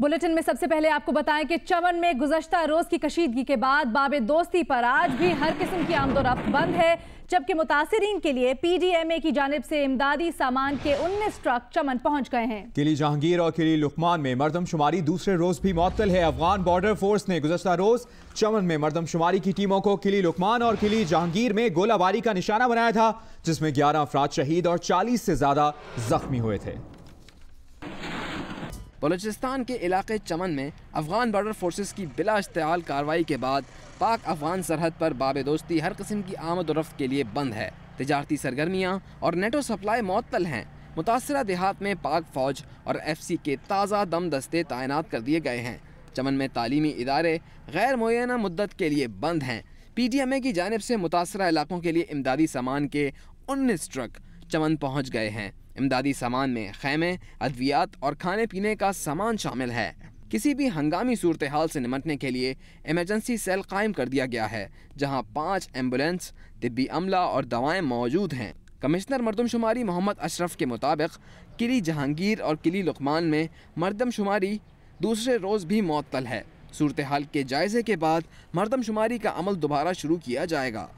Bulletin में सबसे पहले आपको बताएं कि चमन में गुज़श्ता रोज की कशीदगी के बाद बाबे दोस्ती पर आज भी हर किस्म की आमदोरफ्त बंद है, जबकि मुतासिरीन के लिए PDMA की जानिब से इमदादी सामान के 19 ट्रक चमन पहुंच गए हैं। किली जहांगीर और किली लुकमान में मर्दमशुमारी दूसरे रोज भी मुअत्तल है। अफगान बॉर्डर फोर्स ने गुज़श्ता रोज चमन में मर्दमशुमारी की टीमों को किली लुकमान और किली जहांगीर में गोलाबारी का निशाना बनाया था, जिसमें 11 अफराद शहीद और 40 से ज्यादा जख्मी हुए थे। बलूचिस्तान के इलाके चमन में अफगान बॉर्डर फोर्सेस की बिला इश्तिआल कार्रवाई के बाद पाक अफगान सरहद पर बाबे दोस्ती हर किस्म की आमद और रफ्त के लिए बंद है। तिजारती सरगर्मियाँ और नेटो सप्लाई मुअत्तल हैं। मुतासरा देहात में पाक फौज और FC के ताज़ा दम दस्ते तैनात कर दिए गए हैं। चमन में तालीमी इदारे गैर मुअय्यना मुद्दत के लिए बंद हैं। PDMA की जानिब से मुतासरा इलाकों के लिए इमदादी सामान के 19 ट्रक चमन पहुँच गए हैं। इमदादी सामान में खैमे, अद्वियात और खाने पीने का सामान शामिल है। किसी भी हंगामी सूरत हाल से निमटने के लिए इमरजेंसी सेल कायम कर दिया गया है, जहां 5 एम्बुलेंस, तिब्बी अमला और दवाएं मौजूद हैं। कमिश्नर मर्दमशुमारी मोहम्मद अशरफ के मुताबिक किली जहांगीर और किली लुकमान में मर्दमशुमारी दूसरे रोज़ भी मुअत्तल है। सूरत हाल के जायजे के बाद मर्दमशुमारी का अमल दोबारा शुरू किया जाएगा।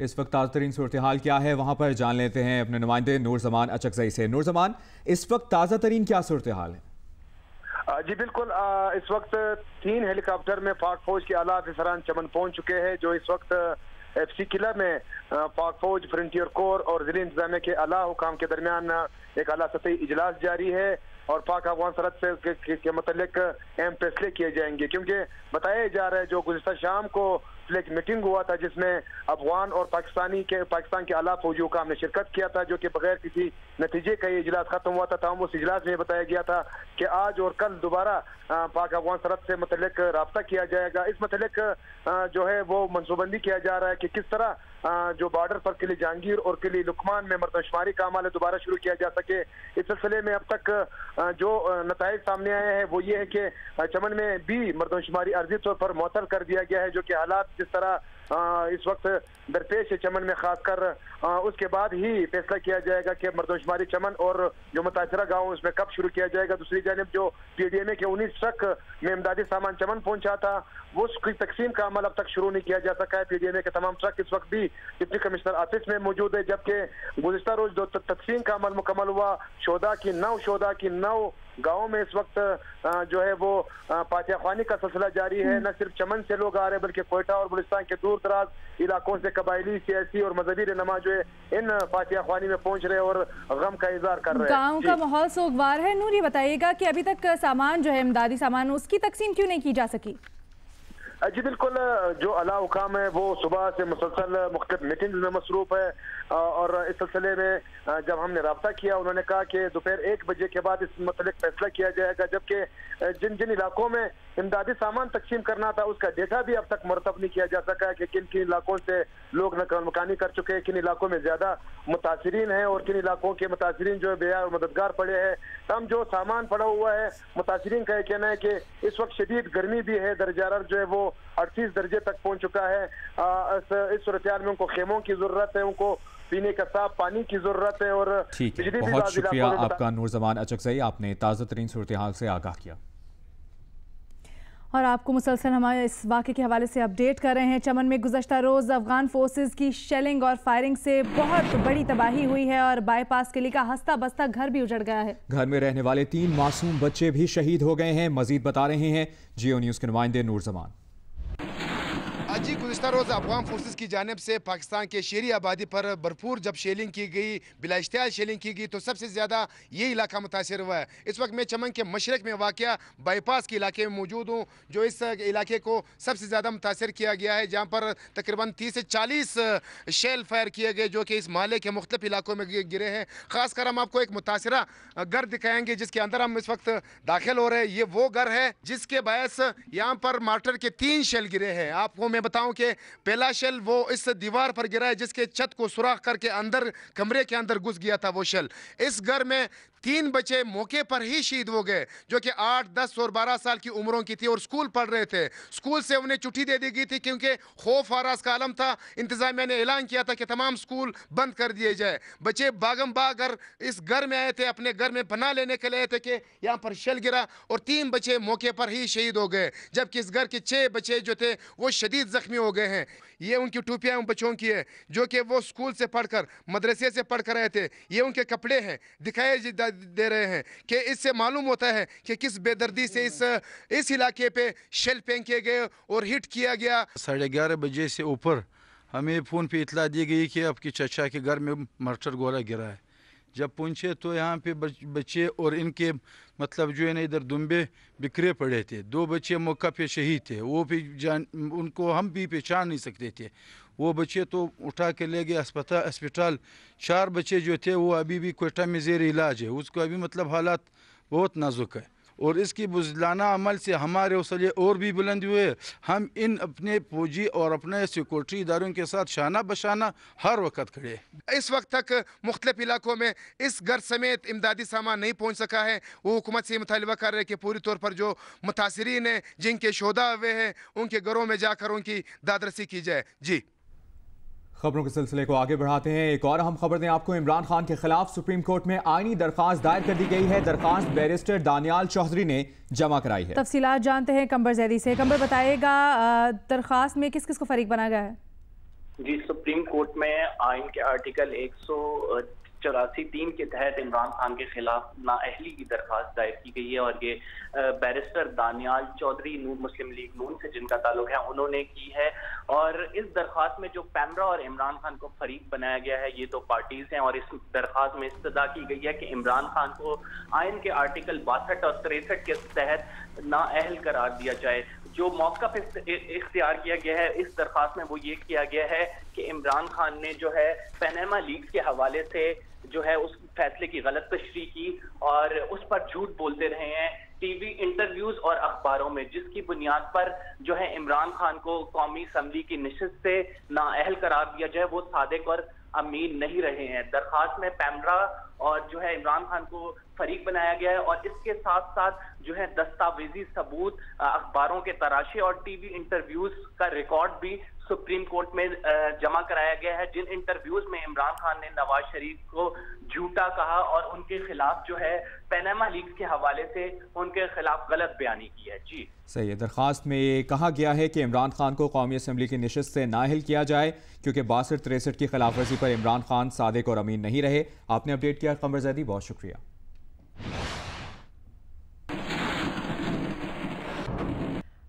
इस वक्त ताज़ा तरीन सूरत हाल क्या है, वहाँ पर जान लेते हैं अपने नुमाइंदे नूर जमान अचकजई से। नूर जमान, इस वक्त ताज़ा तरीन क्या सूरत हाल है? जी बिल्कुल, इस वक्त 3 हेलीकॉप्टर में पाक फौज के आला अफसरान चमन पहुंच चुके हैं, जो इस वक्त FC किला में पाक फौज, फ्रंटियर कोर और ज़िली इंतजामिया के आला हुकाम के दरमियान एक आला सतही इजलास जारी है और पाक अफगान सरहद के मतलब अहम फैसले किए जाएंगे, क्योंकि बताया जा रहा है जो गुज़श्ता शाम को एक मीटिंग हुआ था जिसमें अफगान और पाकिस्तान के आला फौजी हुकाम ने शिरकत किया था, जो कि बगैर किसी नतीजे का ये इजलास खत्म हुआ था। तमाम उस इजलास में बताया गया था कि आज और कल दोबारा पाक अफगान सरहद से मतलब राब्ता किया जाएगा। इस मतलब जो है वो मनसूबबंदी किया जा रहा है कि किस तरह जो बॉर्डर पर किली जहांगीर और किली लुकमान में मर्दमशुमारी का अमल दोबारा शुरू किया जा सके। इस सिलसिले में अब तक जो नताइज सामने आए हैं वो ये है कि चमन में भी मर्दमशुमारी अर्जी तौर पर मुअत्तल कर दिया गया है, जो कि हालात जिस तरह इस वक्त दरपेश है चमन में, खासकर उसके बाद ही फैसला किया जाएगा कि मर्दमशुमारी चमन और जो मुतासरा गाँव उसमें कब शुरू किया जाएगा। दूसरी जानिब जो PDMA के 19 ट्रक में इमदादी सामान चमन पहुंचा था वो उसकी तकसीम का अमल अब तक शुरू नहीं किया जा सका है। PDMA के तमाम ट्रक इस वक्त भी डिप्टी कमिश्नर ऑफिस में मौजूद है, जबकि गुज़श्ता रोज जो तकसीम का अमल मुकम्मल हुआ, शोधा की 9 गाँव में इस वक्त जो है वो फातिहा ख्वानी का सिलसिला जारी है। न सिर्फ चमन से लोग आ रहे हैं बल्कि कोयटा और बलूचिस्तान के दूर दराज इलाकों से कबायली, सियासी और मजहबी रहनुमा जो है इन फातिहा ख्वानी में पहुंच रहे और गम का इजहार कर रहे हैं। गाँव का माहौल सोगवार है। नूर, ये बताइएगा कि अभी तक सामान जो है इमदादी सामान उसकी तकसीम क्यों नहीं की जा सकी? जी बिल्कुल, जो आला हुकाम है वो सुबह से मुसलसल मुख्तलिफ मीटिंग में मसरूफ है और इस सिलसिले में जब हमने रब्ता किया उन्होंने कहा कि दोपहर 1 बजे के बाद इस मतलब फैसला किया जाएगा, जबकि जिन इलाकों में इमदादी सामान तकसीम करना था उसका डेटा भी अब तक मुरतब नहीं किया जा सका है कि किन किन इलाकों से लोग नकल मकानी कर चुके हैं, किन इलाकों में ज्यादा मुतासिरीन हैं और किन इलाकों के मुतासिरीन जो है बेयार और मददगार पड़े हैं। तम जो सामान पड़ा हुआ है, मुतासिरीन का यह कहना है कि इस वक्त शदीद गर्मी भी है, दर्जा हरारत जो है वो 38 दर्जे तक पहुंच चुका है। इस सूरत-ए-हाल में उनको खेमों की जरूरत है, उनको पीने का साफ पानी की जरूरत है और बिजली भी। बहुत शुक्रिया आपका नूर जमान अचकजई, आपने ताज़ा तरीन सूरत हाल से आगाह किया और आपको मुसलसल हमारे इस वाक़े के हवाले से अपडेट कर रहे हैं। चमन में गुज़श्ता रोज़ अफगान फोर्सेस की शेलिंग और फायरिंग से बहुत बड़ी तबाही हुई है और बाईपास किले का हस्ता बस्ता घर भी उजड़ गया है। घर में रहने वाले 3 मासूम बच्चे भी शहीद हो गए हैं। मजीद बता रहे हैं जियो न्यूज़ के नुमाइंदे नूर जमान। जी, गुज़श्ता रोज़ अफगान फोर्सेस की जानिब से पाकिस्तान के शहरी आबादी पर भरपूर जब शेलिंग की गई, बिला इश्तियाल शेलिंग की गई, तो सबसे ज़्यादा ये इलाका मुतासर हुआ है। इस वक्त मैं चमन के मशरक़ में वाक़या बाईपास के इलाके में मौजूद हूँ, जो इस इलाके को सबसे ज़्यादा मुतासर किया गया है, जहाँ पर तकरीबन 30 से 40 शेल फायर किए गए जो कि इस महल्ले के मुख्तलिफ इलाकों में गिरे हैं। ख़ासकर हम आपको एक मुतासरा घर दिखाएंगे जिसके अंदर हम इस वक्त दाखिल हो रहे हैं। ये वो घर है जिसके बायस यहाँ पर मार्टर के 3 शेल गिरे हैं। आपको मैं बताऊं कि पहला शेल वो इस दीवार पर गिरा है जिसके छत को सुराख करके अंदर कमरे के अंदर घुस गया था वो शेल। इस घर में 3 बच्चे मौके पर ही शहीद हो गए जो कि 8, 10 और 12 साल की उम्रों की थी और स्कूल पढ़ रहे थे। स्कूल से उन्हें छुट्टी दे दी गई थी क्योंकि खौफ आराज का आलम था। इंतजामिया ने ऐलान किया था कि तमाम स्कूल बंद कर दिए जाए। बच्चे भागम भाग इस घर में आए थे, अपने घर में पनाह लेने के लिए आए थे कि यहाँ पर शेल गिरा और 3 बच्चे मौके पर ही शहीद हो गए, जबकि इस घर के 6 बच्चे जो थे वो शदीद जख्मी हो गए हैं। ये उनकी टोपियाँ उन बच्चों की है जो कि वो स्कूल से पढ़कर मदरसे से पढ़ कर आए थे। ये उनके कपड़े हैं, दिखाए दे रहे हैं कि इससे मालूम होता है कि किस बेदर्दी से इस इलाके पे शेल फेंके गए और हिट किया गया। 11:30 बजे से ऊपर हमें फ़ोन पे इतला दी गई कि आपकी चचा के घर में मर्डर गोला गिरा है। जब पहुँचे तो यहाँ पे बच्चे और इनके मतलब जो है ना इधर दुम्बे बिखरे पड़े थे। 2 बच्चे मौका पे शहीद थे, वो भी उनको हम भी पहचान नहीं सकते थे। वो बच्चे तो उठा के ले गए अस्पताल। 4 बच्चे जो थे वो अभी भी कोयटा में ज़ेर इलाज है, उसको अभी मतलब हालात बहुत नाजुक है। और इसकी बुज़दिलाना अमल से हमारे हौसले और भी बुलंद हुए। हम इन अपने फौजी और अपने सिक्योरिटी इदारों के साथ शाना बशाना हर वक्त खड़े। इस वक्त तक मुख्तलिफ इलाकों में इस घर समेत इमदादी सामान नहीं पहुँच सका है। वो हुकूमत से मुतालबा कर रहे कि पूरी तौर पर जो मुतासरीन हैं, जिनके शोधा हुए हैं, उनके घरों में जाकर उनकी दादरसी की जाए। जी, खबरों के सिलसिले को आगे बढ़ाते हैं। एक और अहम खबर दें आपको, इमरान खान के खिलाफ सुप्रीम कोर्ट में आईनी दरखास्त दायर कर दी गई है। दरखास्त बैरिस्टर दानियाल चौधरी ने जमा कराई है। तफसीलात जानते हैं कंबर जैदी से। कंबर, बताएगा दरखास्त में किस किस को फरीक बनाया गया है? जी, सुप्रीम कोर्ट में आइन के आर्टिकल 184(3) के तहत इमरान खान के खिलाफ नाअहली की दरखास्त दायर की गई है और ये बैरिस्टर दानियाल चौधरी मुस्लिम लीग नून से जिनका ताल्लुक है उन्होंने की है। और इस दरखास्त में जो पैमरा और इमरान खान को फरीक बनाया गया है, ये 2 पार्टीज हैं और इस दरखास्त में इस्तदा की गई है कि इमरान खान को आइन के आर्टिकल 62 और 63 के तहत नाअहल करार दिया जाए। जो मौका इख्तियार किया गया है इस दरखास्त में वो ये किया गया है कि इमरान खान ने जो है पनामा लीक्स के हवाले से जो है उस फैसले की गलत तशरीह की और उस पर झूठ बोलते रहे हैं टीवी इंटरव्यूज और अखबारों में, जिसकी बुनियाद पर जो है इमरान खान को कौमी असम्बली की नशिस्त से नाअहल करार दिया जाए। वो सादिक और अमीन नहीं रहे हैं। दरखास्त में पैमरा और जो है इमरान खान को फरीक बनाया गया है और इसके साथ साथ जो है दस्तावेजी सबूत, अखबारों के तराशे और टीवी इंटरव्यूज का रिकॉर्ड भी सुप्रीम कोर्ट में जमा कराया गया है, जिन इंटरव्यूज में इमरान खान ने नवाज शरीफ को झूठा कहा और उनके खिलाफ जो है पनामा लीक्स के हवाले से उनके खिलाफ गलत बयानी की है। जी सही है। दरखास्त में ये कहा गया है कि इमरान खान को कौमी असम्बली की नशिस्त से नाअहल किया जाए क्योंकि 62-63 की खिलाफ वर्जी पर इमरान खान सादिक और अमीन नहीं रहे। आपने अपडेट किया कमर जैदी, बहुत शुक्रिया।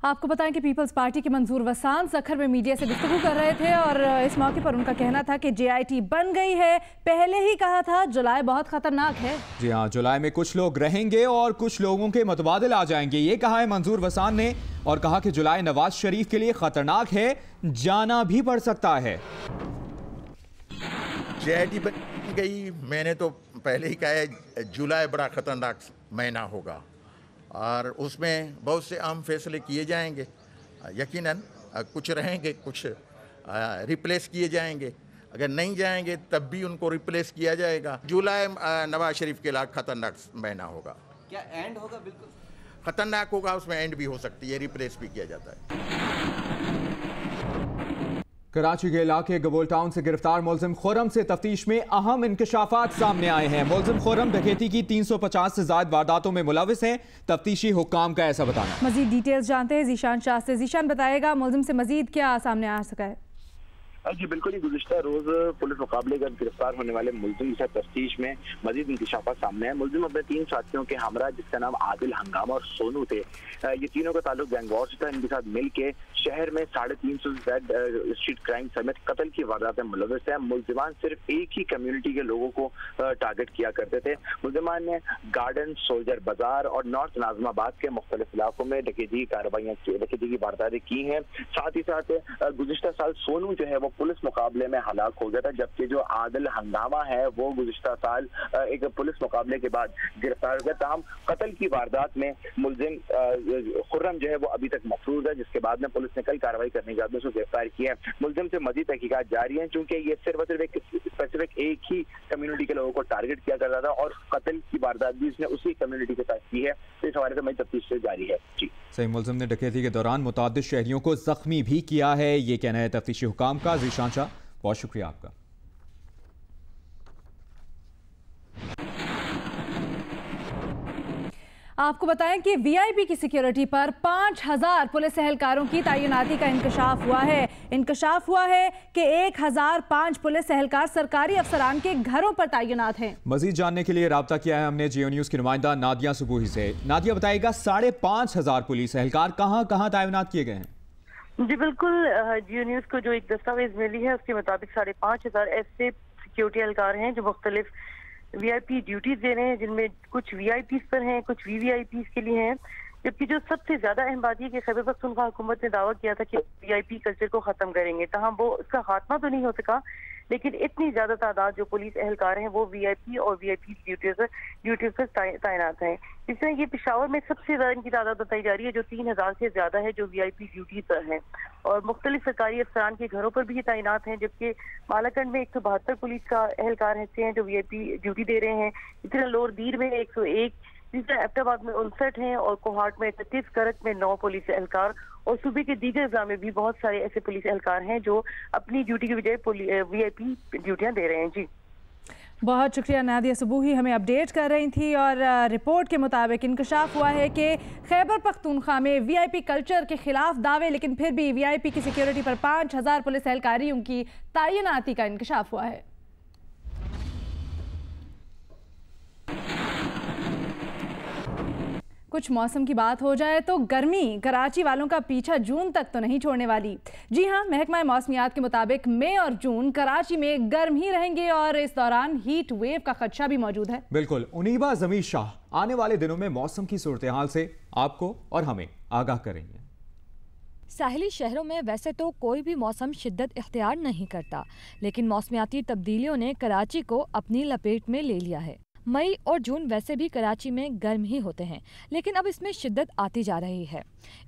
आपको बताएं कि पीपल्स पार्टी के मंजूर वसान सखर में मीडिया से गुफ्तगू कर रहे थे और इस मौके पर उनका कहना था कि JIT बन गई है। पहले ही कहा था जुलाई बहुत खतरनाक है। जी हाँ, जुलाई में कुछ लोग रहेंगे और कुछ लोगों के मुतबादिल आ जाएंगे, ये कहा है मंजूर वसान ने और कहा कि जुलाई नवाज शरीफ के लिए खतरनाक है, जाना भी पड़ सकता है। JIT बन गई, मैंने तो पहले ही कहा है जुलाई बड़ा खतरनाक महीना होगा और उसमें बहुत से अहम फैसले किए जाएंगे। यकीनन कुछ रहेंगे, कुछ रिप्लेस किए जाएंगे, अगर नहीं जाएंगे तब भी उनको रिप्लेस किया जाएगा। जुलाई नवाज शरीफ के लिए खतरनाक महीना होगा। क्या एंड होगा? बिल्कुल खतरनाक होगा, उसमें एंड भी हो सकती है, रिप्लेस भी किया जाता है। कराची के इलाके गबोल टाउन से गिरफ्तार मुलजिम खुर्रम से तफ्तीश में अहम इंकशाफात सामने आए हैं। मुलजिम खुर्रम डकैती की 350 से ज्यादा वारदातों में मुलविस हैं। तफ्तीशी हुक्काम का ऐसा बताना। मजीद डिटेल्स जानते हैं जीशान शाह से। जीशान, बताएगा मुलजिम से मजीद क्या सामने आ सका है? जी बिल्कुल ही, गुज़िश्ता रोज पुलिस मुकाबले का गिरफ्तार होने वाले मुलजिम से तफ्तीश में मजीद इंकशाफात सामने है। मुलजिम अपने 3 साथियों के हमरा, जिसका नाम आदिल, हंगामा और सोनू थे, ये तीनों का ताल्लुक गैंगवॉर से था। इनके साथ मिलके शहर में 350 से ज्यादा स्ट्रीट क्राइम समेत कत्ल की वारदातें मुलविस है। मुलजिमान सिर्फ एक ही कम्युनिटी के लोगों को टारगेट किया करते थे। मुलजिमान ने गार्डन, सोल्जर बाजार और नॉर्थ नाजमाबाद के मुख्तलिफ इलाकों में डकैती की वारदातें की हैं। साथ ही साथ गुज़िश्ता साल सोनू जो है वो पुलिस मुकाबले में हलाक हो गया था, जबकि जो आदिल हंगामा है वो गुज़िश्ता साल एक पुलिस मुकाबले के बाद गिरफ्तार हो गया। ताहम कत्ल की वारदात में मुलजिम खुर्रम जो है वो अभी तक महफूज है, जिसके बाद में पुलिस ने कल कार्रवाई करने के बाद उसको गिरफ्तार किया है। मुलजिम से मजीद तहकीकात जारी है, चूंकि ये सिर्फ एक स्पेसिफिक एक ही कम्युनिटी के लोगों को टारगेट किया करता था और कत्ल की वारदात भी उसने उसी कम्युनिटी के साथ की है, तो इस हवाले से मजीद तफ्तीश जारी है। जी सही, मुलजिम ने डकैती के दौरान मुतअद्दिद शहरियों को जख्मी भी किया है, ये कहना है तफ्तीशी हुकाम का। ज़ीशान शाह, बहुत शुक्रिया आपका। आपको बताएं कि वीआईपी की सिक्योरिटी पर 5000 पुलिस एहलकारों की तैनाती का इंकशाफ हुआ है। इंकशाफ हुआ है कि 1005 पुलिस एहलकार सरकारी अफसरान के घरों पर तैनात हैं। मजीद जानने के लिए राब्ता किया है हमने जियो न्यूज़ की नुमाइंदा नादिया सुबूही से। नादिया, बताइएगा 5500 पुलिस एहलकार कहाँ कहाँ तैनात किए गए हैं? जी बिल्कुल, जियो न्यूज़ को जो एक दस्तावेज मिली है उसके मुताबिक 5500 ऐसे सिक्योरिटी एहलकार हैं जो मुख्तलिफ वीआईपी ड्यूटीज दे रहे हैं, जिनमें कुछ वीआईपीज पर हैं, कुछ वीवीआईपीज के लिए हैं। जबकि जो सबसे ज्यादा अहम बात है कि खैबर पख्तूनख्वा हुकूमत ने दावा किया था कि वीआईपी कल्चर को खत्म करेंगे, तहाँ वो उसका खात्मा तो नहीं हो सका, लेकिन इतनी ज्यादा तादाद जो पुलिस एहलकार हैं वो वीआईपी और वीआईपी ड्यूटीज पर तैनात हैं। इसमें ये पेशावर में सबसे ज्यादा इनकी तादाद बताई जा रही है, जो 3000 से ज्यादा है जो वीआईपी ड्यूटी पर हैं, और मुख्तलिफ सरकारी अफसरान के घरों पर भी ये तैनात हैं। जबकि मालाकंड में 172 पुलिस का एहलकार ऐसे हैं जो वीआईपी ड्यूटी दे रहे हैं। इसी तरह लोअर दीर में 101, जिस तरह एबटाबाद में 59 हैं, और कोहाट में 31, करक में 9 पुलिस एहलकार, और सूबे के दीगर अजला में भी बहुत सारे ऐसे पुलिस एहलकार हैं जो अपनी ड्यूटी की बजाय वीआईपी ड्यूटियां दे रहे हैं। जी बहुत शुक्रिया नादिया सुबूही, हमें अपडेट कर रही थी। और रिपोर्ट के मुताबिक इंकशाफ हुआ है कि खैबर पख्तूनख्वा में वीआईपी कल्चर के खिलाफ दावे, लेकिन फिर भी वीआईपी की सिक्योरिटी पर 5000 पुलिस एहलकारियों की तैनाती का इंकशाफ हुआ है। कुछ मौसम की बात हो जाए तो गर्मी कराची वालों का पीछा जून तक तो नहीं छोड़ने वाली। जी हां, महकमा मौसमियात के मुताबिक मई और जून कराची में गर्म ही रहेंगे और इस दौरान हीट वेव का खदशा भी मौजूद है। बिल्कुल, उनीबा जमीर शाह आने वाले दिनों में मौसम की सूरत हाल से आपको और हमें आगाह करेंगे। साहिली शहरों में वैसे तो कोई भी मौसम शिद्दत इख्तियार नहीं करता, लेकिन मौसमियाती तब्दीलियों ने कराची को अपनी लपेट में ले लिया है। मई और जून वैसे भी कराची में गर्म ही होते हैं, लेकिन अब इसमें शिद्दत आती जा रही है।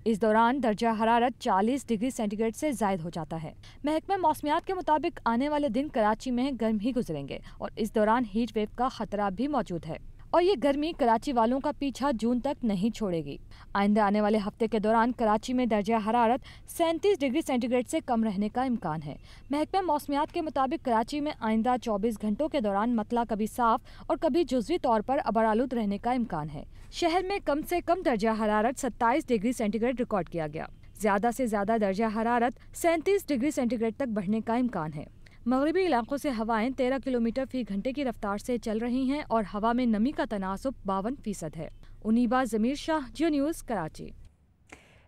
इस दौरान दर्जा हरारत 40 डिग्री सेंटीग्रेड से ज़ायद हो जाता है। महकमा मौसमियात के मुताबिक आने वाले दिन कराची में गर्म ही गुजरेंगे और इस दौरान हीट वेव का खतरा भी मौजूद है, और ये गर्मी कराची वालों का पीछा जून तक नहीं छोड़ेगी। आइंदा आने वाले हफ्ते के दौरान कराची में दर्जा हरारत 37 डिग्री सेंटीग्रेड से कम रहने का इम्कान है। महकमा मौसमियात के मुताबिक कराची में आइंदा 24 घंटों के दौरान मतला कभी साफ और कभी जुज़वी तौर पर अबरालूद रहने का इम्कान है। शहर में कम से कम दर्जा हरारत 27 डिग्री सेंटीग्रेड रिकॉर्ड किया गया। ज़्यादा से ज़्यादा दर्जा हरारत 37 डिग्री सेंटीग्रेड तक बढ़ने का इम्कान है। मगरबी इलाकों से हवाएं 13 किलोमीटर फी घंटे की रफ्तार से चल रही हैं और हवा में नमी का तनासुब 52% है। उनीबा जमीर शाह, जियो न्यूज़, कराची।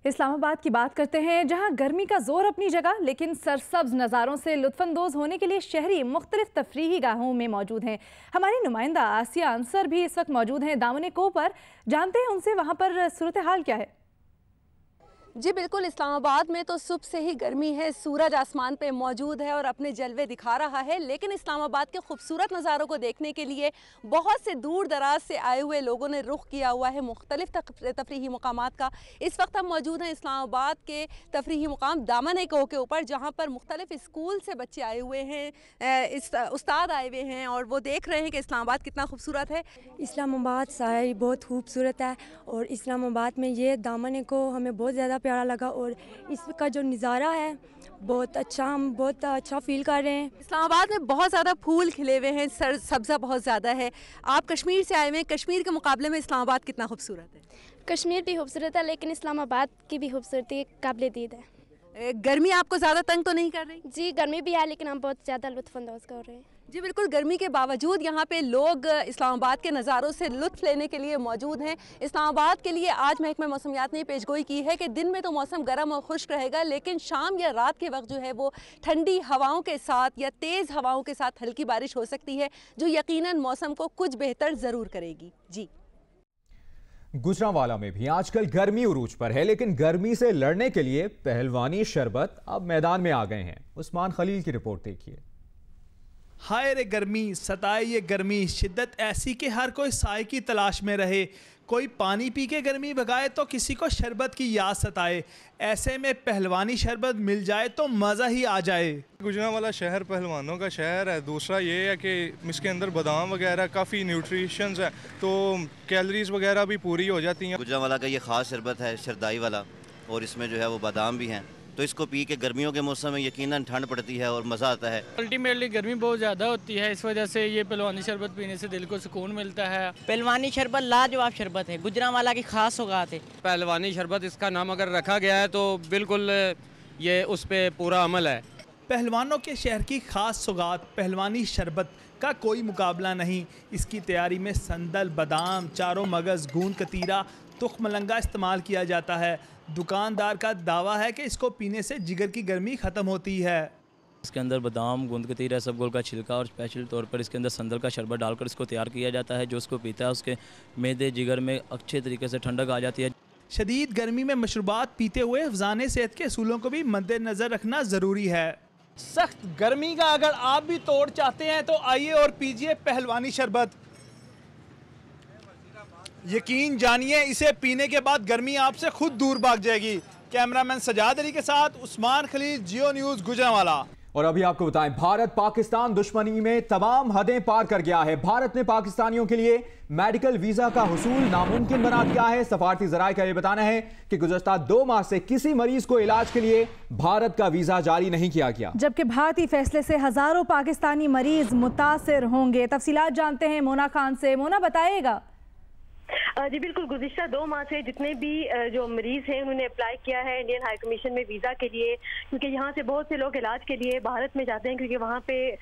इस्लामाबाद की बात करते हैं, जहां गर्मी का जोर अपनी जगह, लेकिन सरसब्ज नज़ारों से लुत्फानंदोज होने के लिए शहरी मुख्तलिफ तफरीही गाहों में मौजूद हैं। हमारी नुमाइंदा आसिया अंसर भी इस वक्त मौजूद हैं दामन को पर। जानते हैं उनसे वहाँ पर सूरत हाल क्या है। जी बिल्कुल, इस्लामाबाद में तो सुबह से ही गर्मी है, सूरज आसमान पे मौजूद है और अपने जलवे दिखा रहा है, लेकिन इस्लामाबाद के खूबसूरत नज़ारों को देखने के लिए बहुत से दूर दराज से आए हुए लोगों ने रुख किया हुआ है मुख्तलिफ तफरीही मुकामात का। इस वक्त हम मौजूद हैं इस्लामाबाद के तफरीही मुकाम दामन को के ऊपर, जहाँ पर मुख्तलिफ स्कूल से बच्चे आए हुए हैं, उस्ताद आए हुए हैं और वो देख रहे हैं कि इस्लामाबाद कितना खूबसूरत है। इस्लामाबाद सारी बहुत खूबसूरत है और इस्लामाबाद में ये दामन को हमें बहुत ज़्यादा प्यारा लगा और इसका जो नज़ारा है बहुत अच्छा, हम बहुत अच्छा फील कर रहे हैं। इस्लामाबाद में बहुत ज़्यादा फूल खिले हुए हैं, सब्ज़ा बहुत ज़्यादा है। आप कश्मीर से आए हुए हैं, कश्मीर के मुकाबले में इस्लामाबाद कितना खूबसूरत है? कश्मीर भी खूबसूरत है, लेकिन इस्लामाबाद की भी खूबसूरती काबिल दीद है। गर्मी आपको ज़्यादा तंग तो नहीं कर रही? जी गर्मी भी है, लेकिन हम बहुत ज़्यादा लुत्फ़अंदोज़ कर रहे हैं। जी बिल्कुल, गर्मी के बावजूद यहाँ पे लोग इस्लामाबाद के नज़ारों से लुत्फ़ लेने के लिए मौजूद हैं। इस्लामाबाद के लिए आज महकमा मौसमियात ने पेशगोई की है कि दिन में तो मौसम गर्म और खुश्क रहेगा, लेकिन शाम या रात के वक्त जो है वो ठंडी हवाओं के साथ या तेज़ हवाओं के साथ हल्की बारिश हो सकती है, जो यकीनन मौसम को कुछ बेहतर ज़रूर करेगी। जी गुजरांवाला में भी आजकल गर्मी उरूज पर है, लेकिन गर्मी से लड़ने के लिए पहलवानी शरबत अब मैदान में आ गए हैं। उस्मान खलील की रिपोर्ट देखिए। हाय रे गर्मी, सताए ये गर्मी, शिद्दत ऐसी कि हर कोई साए की तलाश में रहे। कोई पानी पी के गर्मी भगाए तो किसी को शरबत की याद सताए। ऐसे में पहलवानी शरबत मिल जाए तो मज़ा ही आ जाए। गुजरांवाला शहर पहलवानों का शहर है। दूसरा ये है कि इसके अंदर बादाम वगैरह काफ़ी न्यूट्रिशंस है, तो कैलोरीज वगैरह भी पूरी हो जाती हैं। गुजरांवाला का ये ख़ास शरबत है शरदाई वाला, और इसमें जो है वो बादाम भी हैं, तो इसको पी के गर्मियों के मौसम में यकीनन ठंड पड़ती है और मज़ा आता है। अल्टीमेटली गर्मी बहुत ज़्यादा होती है, इस वजह से ये पहलवानी शरबत पीने से दिल को सुकून मिलता है। पहलवानी शरबत लाजवाब शरबत है, गुजरांवाला की खास सौगात है। पहलवानी शरबत इसका नाम अगर रखा गया है तो बिल्कुल ये उस पर पूरा अमल है। पहलवानों के शहर की खास सौगात पहलवानी शरबत का कोई मुकाबला नहीं। इसकी तैयारी में संदल, बादाम, चारों मगज़, गूंद कतीरा, तुख मलंगा इस्तेमाल किया जाता है। दुकानदार का दावा है कि इसको पीने से जिगर की गर्मी ख़त्म होती है। इसके अंदर बादाम, गूंद कतीरा, इसबगोल का छिलका और स्पेशल तौर पर इसके अंदर संदल का शरबत डालकर इसको तैयार किया जाता है। जो इसको पीता है उसके मैदे जिगर में अच्छे तरीके से ठंडक आ जाती है। शदीद गर्मी में मशरूबात पीते हुए हिफ़्ज़ाने सेहत के असूलों को भी मद्देनज़र रखना ज़रूरी है। सख्त गर्मी का अगर आप भी तोड़ चाहते हैं तो आइए और पीजिए पहलवानी शरबत। यकीन जानिए, इसे पीने के बाद गर्मी आपसे खुद दूर भाग जाएगी। कैमरामैन सजाद अली के साथ उस्मान खलील, जियो न्यूज़, गुजरांवाला। और अभी आपको बताएं, भारत पाकिस्तान दुश्मनी में तमाम हदें पार कर गया है। भारत ने पाकिस्तानियों के लिए मेडिकल वीजा का हुसूल नामुमकिन बना दिया है। सफारती ज़राए का यह बताना है कि गुज़श्ता 2 माह से किसी मरीज को इलाज के लिए भारत का वीजा जारी नहीं किया गया, जबकि भारतीय फैसले से हजारों पाकिस्तानी मरीज मुतासिर होंगे। तफसीलात जानते हैं मोना खान से। मोना, बताइएगा। जी बिल्कुल, गुज़िश्ता 2 माह से जितने भी जो मरीज़ हैं उन्होंने अप्लाई किया है इंडियन हाई कमीशन में वीज़ा के लिए, क्योंकि यहाँ से बहुत से लोग इलाज के लिए भारत में जाते हैं, क्योंकि वहाँ पे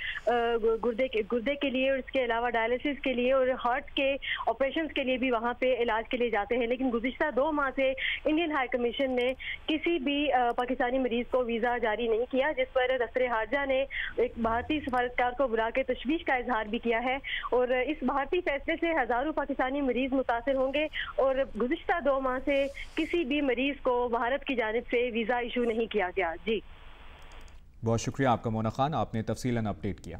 गुर्दे के लिए और इसके अलावा डायलिसिस के लिए और हार्ट के ऑपरेशंस के लिए भी वहाँ पे इलाज के लिए जाते हैं। लेकिन गुज़िश्ता 2 माह से इंडियन हाई कमीशन ने किसी भी पाकिस्तानी मरीज़ को वीज़ा जारी नहीं किया, जिस पर दफ्तर हारजा ने एक भारतीय सफारतकार को बुला के तशवीश का इजहार भी किया है। और इस भारतीय फैसले से हज़ारों पाकिस्तानी मरीज़ मुतासिर होंगे और गुज़िश्ता 2 माह से किसी भी मरीज को भारत की जानिब से वीजा इशू नहीं किया गया। जी बहुत शुक्रिया आपका मोना खान, आपने तफसीलन अपडेट किया।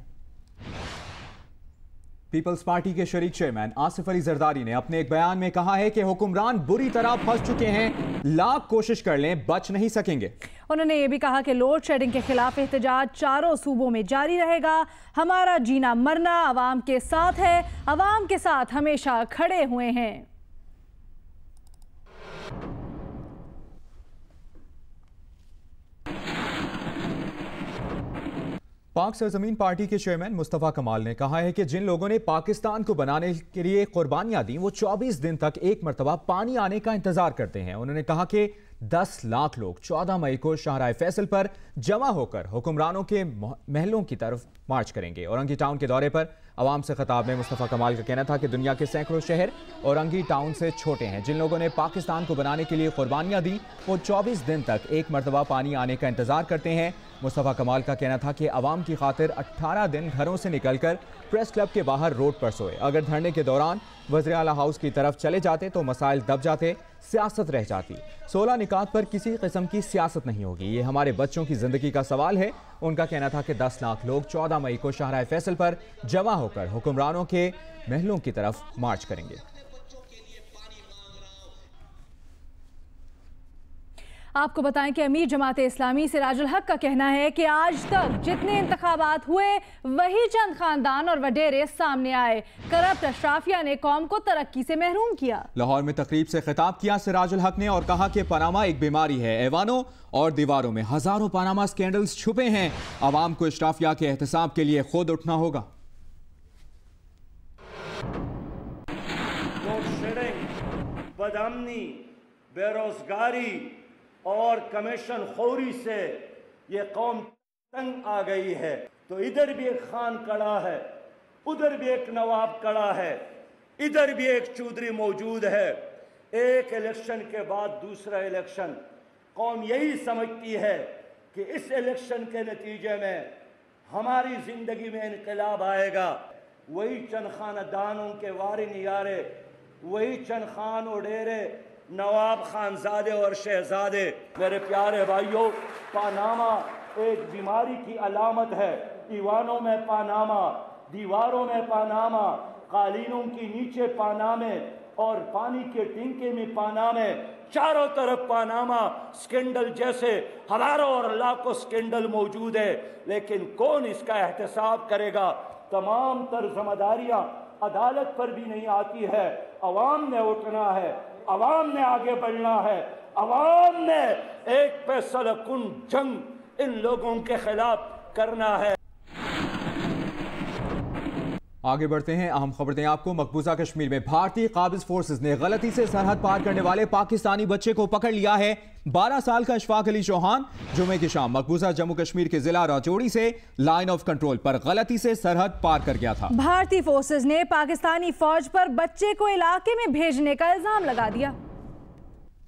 पीपल्स पार्टी के शरीक चेयरमैन आसिफ अली जरदारी ने अपने एक बयान में कहा है कि हुक्मरान बुरी तरह फंस चुके हैं, लाख कोशिश कर लें बच नहीं सकेंगे। उन्होंने ये भी कहा कि लोड शेडिंग के खिलाफ एहतजाज चारों सूबों में जारी रहेगा। हमारा जीना मरना अवाम के साथ है, अवाम के साथ हमेशा खड़े हुए हैं। पाक सरजमीन पार्टी के चेयरमैन मुस्तफ़ा कमाल ने कहा है कि जिन लोगों ने पाकिस्तान को बनाने के लिए कुर्बानियां दी, वो 24 दिन तक एक मरतबा पानी आने का इंतजार करते हैं। उन्होंने कहा कि 10 लाख लोग 14 मई को शाहराह फैसल पर जमा होकर हुक्मरानों के महलों की तरफ मार्च करेंगे। औरंगी टाउन के दौरे पर आवाम से खिताब में मुस्तफ़ा कमाल का कहना था कि दुनिया के सैकड़ों शहर औरंगी टाउन से छोटे हैं। जिन लोगों ने पाकिस्तान को बनाने के लिए कुर्बानियां दी, वो 24 दिन तक एक मरतबा पानी आने का इंतजार करते हैं। मुस्तफ़ा कमाल का कहना था कि आवाम की खातिर 18 दिन घरों से निकलकर प्रेस क्लब के बाहर रोड पर सोए। अगर धरने के दौरान वज़ीर आला हाउस की तरफ चले जाते तो मसाइल दब जाते, सियासत रह जाती। 16 निकात पर किसी किस्म की सियासत नहीं होगी, ये हमारे बच्चों की ज़िंदगी का सवाल है। उनका कहना था कि 10 लाख लोग 14 मई को शाहराह फैसल पर जमा होकर हुक्मरानों के महलों की तरफ मार्च करेंगे। आपको बताएं कि अमीर जमात इस्लामी सिराजुल हक का कहना है कि आज तक जितने इंतखाबात हुए वही चंद खानदान और वडेरे सामने आए। करप्ट अशराफिया ने कौम को तरक्की से महरूम किया। लाहौर में तकरीब से खिताब किया सिराजुल हक ने और कहा कि पनामा एक बीमारी है, ऐवानों और दीवारों में हजारों पनामा स्कैंडल्स छुपे हैं। आवाम को अशराफिया के एहतसाब के लिए खुद उठना होगा। बदअमनी, बेरोजगारी और कमीशन खोरी से ये कौम तंग आ गई है। तो इधर भी एक खान खड़ा है, उधर भी एक नवाब खड़ा है, इधर भी एक चौधरी मौजूद है। एक इलेक्शन के बाद दूसरा इलेक्शन, कौम यही समझती है कि इस इलेक्शन के नतीजे में हमारी ज़िंदगी में इनकलाब आएगा। वही चंद खानदानों के वारिन यारे वही चंद खान वडेरे, नवाब खानजादे और शहजादे। मेरे प्यारे भाइयों, पानामा एक बीमारी की अलामत है। ईवानों में पानामा, दीवारों में पानामा, कालीनों की नीचे पानामे और पानी के टिंके में पानामे, चारों तरफ पानामा स्कैंडल जैसे हजारों और लाखों स्कैंडल मौजूद है, लेकिन कौन इसका एहतसाब करेगा? तमाम तर जिम्मेदारियां अदालत पर भी नहीं आती है। अवाम ने उठना है, अवाम ने आगे बढ़ना है, अवाम ने एक फैसला कुन जंग इन लोगों के खिलाफ करना है। आगे बढ़ते हैं, अहम खबर दें आपको। मकबूजा कश्मीर में भारतीय काबिज फोर्सेस ने गलती से सरहद पार करने वाले पाकिस्तानी बच्चे को पकड़ लिया है। 12 साल का अशफाक अली चौहान जुमे की शाम मकबूजा जम्मू कश्मीर के जिला राजौरी से लाइन ऑफ कंट्रोल पर गलती से सरहद पार कर गया था। भारतीय फोर्सेस ने पाकिस्तानी फौज पर बच्चे को इलाके में भेजने का इल्जाम लगा दिया।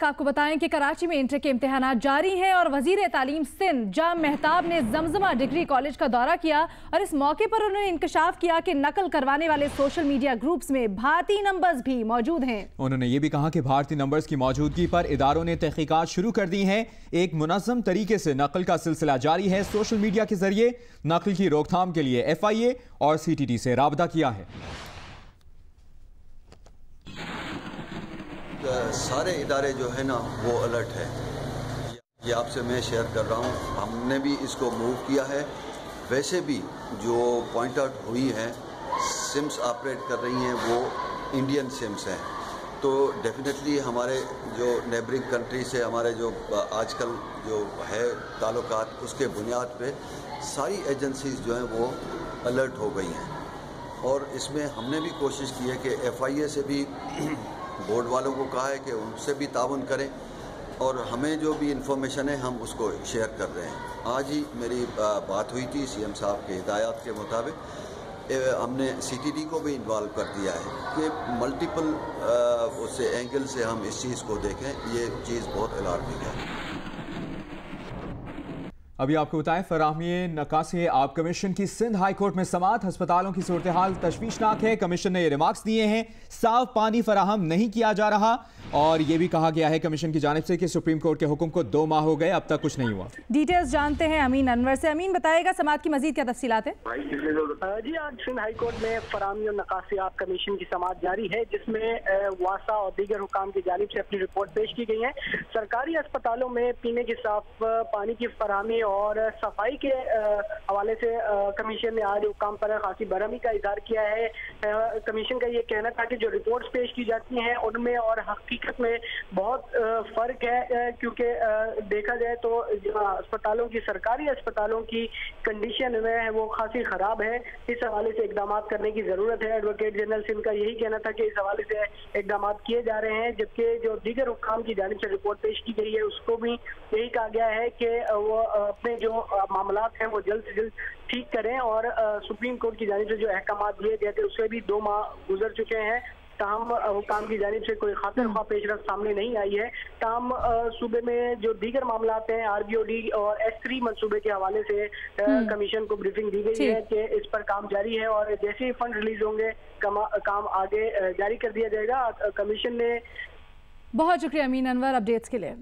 आपको बताएं कि कराची में इंटर के इम्तिहानात जारी हैं और वजीर तालीम सिंध जाम मेहताब ने जमजमा डिग्री कॉलेज का दौरा किया और इस मौके पर उन्होंने इंकशाफ किया कि नकल करवाने वाले सोशल मीडिया ग्रुप्स में भारतीय नंबर्स भी मौजूद हैं। उन्होंने ये भी कहा कि भारतीय नंबर्स की मौजूदगी पर इदारों ने तहकीकात शुरू कर दी हैं। एक मुनज़्ज़म तरीके से नकल का सिलसिला जारी है। सोशल मीडिया के जरिए नकल की रोकथाम के लिए FIA और CTT से राबता किया है। सारे इदारे जो है ना वो अलर्ट है। ये आपसे मैं शेयर कर रहा हूँ, हमने भी इसको मूव किया है। वैसे भी जो पॉइंट आउट हुई है, सिम्स ऑपरेट कर रही हैं वो इंडियन सिम्स हैं, तो डेफिनेटली हमारे जो नेबरिंग कंट्री से हमारे जो आजकल जो है ताल्लुकात, उसके बुनियाद पे सारी एजेंसीज जो हैं वो अलर्ट हो गई हैं। और इसमें हमने भी कोशिश की है कि FIA से भी बोर्ड वालों को कहा है कि उनसे भी ताउन करें और हमें जो भी इंफॉर्मेशन है हम उसको शेयर कर रहे हैं। आज ही मेरी बात हुई थी CM साहब के हिदायत के मुताबिक। हमने CTT को भी इन्वॉल्व कर दिया है कि मल्टीपल उससे एंगल से हम इस चीज़ को देखें। ये चीज़ बहुत अलार्मिंग है। अभी आपको बताएं, फराहमी नकासी आब कमीशन की सिंध हाई कोर्ट में समाअत। अस्पतालों की सूरत हाल तशवीशनाक है। कमीशन ने ये रिमार्क्स दिए हैं, साफ पानी फराहम नहीं किया जा रहा और ये भी कहा गया है कमीशन की जानिब से कि सुप्रीम कोर्ट के हुक्म को 2 माह हो गए, अब तक कुछ नहीं हुआ। डिटेल्स जानते हैं अमीन अनवर से। अमीन, बताएगा समाअत की मजीद क्या तफसीलात है? जी, आज सिंध हाई कोर्ट में फराहमी और नकासी आब कमीशन की समाअत जारी है, जिसमें वासा और दीगर हुकाम की जानिब से अपनी रिपोर्ट पेश की गई है। सरकारी अस्पतालों में पीने की साफ पानी की फराहमी और सफाई के हवाले से कमीशन ने आज हुकाम पर खासी बरहमी का इजहार किया है। कमीशन का ये कहना था कि जो रिपोर्ट्स पेश की जाती हैं उनमें और हकीकत में बहुत फर्क है, क्योंकि देखा जाए तो अस्पतालों की, सरकारी अस्पतालों की कंडीशन है वो खासी खराब है। इस हवाले से इकदाम करने की जरूरत है। एडवोकेट जनरल सिंध का यही कहना था कि इस हवाले से इकदाम किए जा रहे हैं, जबकि जो दीगर हुकाम की जानिब से रिपोर्ट पेश की गई है उसको भी यही कहा गया है कि वो अपने जो मामलात हैं वो जल्द से जल्द ठीक करें। और सुप्रीम कोर्ट की जानिब से जो अहकाम दिए गए थे उससे भी 2 माह गुजर चुके हैं, ताहम हुकाम की जानिब से कोई खातिर ख्वाह पेशरफ सामने नहीं आई है। ताहम सूबे में जो दीगर मामलात हैं RBOD और S3 मनसूबे के हवाले से कमीशन को ब्रीफिंग दी गई है कि इस पर काम जारी है और जैसे ही फंड रिलीज होंगे काम आगे जारी कर दिया जाएगा। कमीशन ने बहुत शुक्रिया अमीन अनवर अपडेट्स के लिए।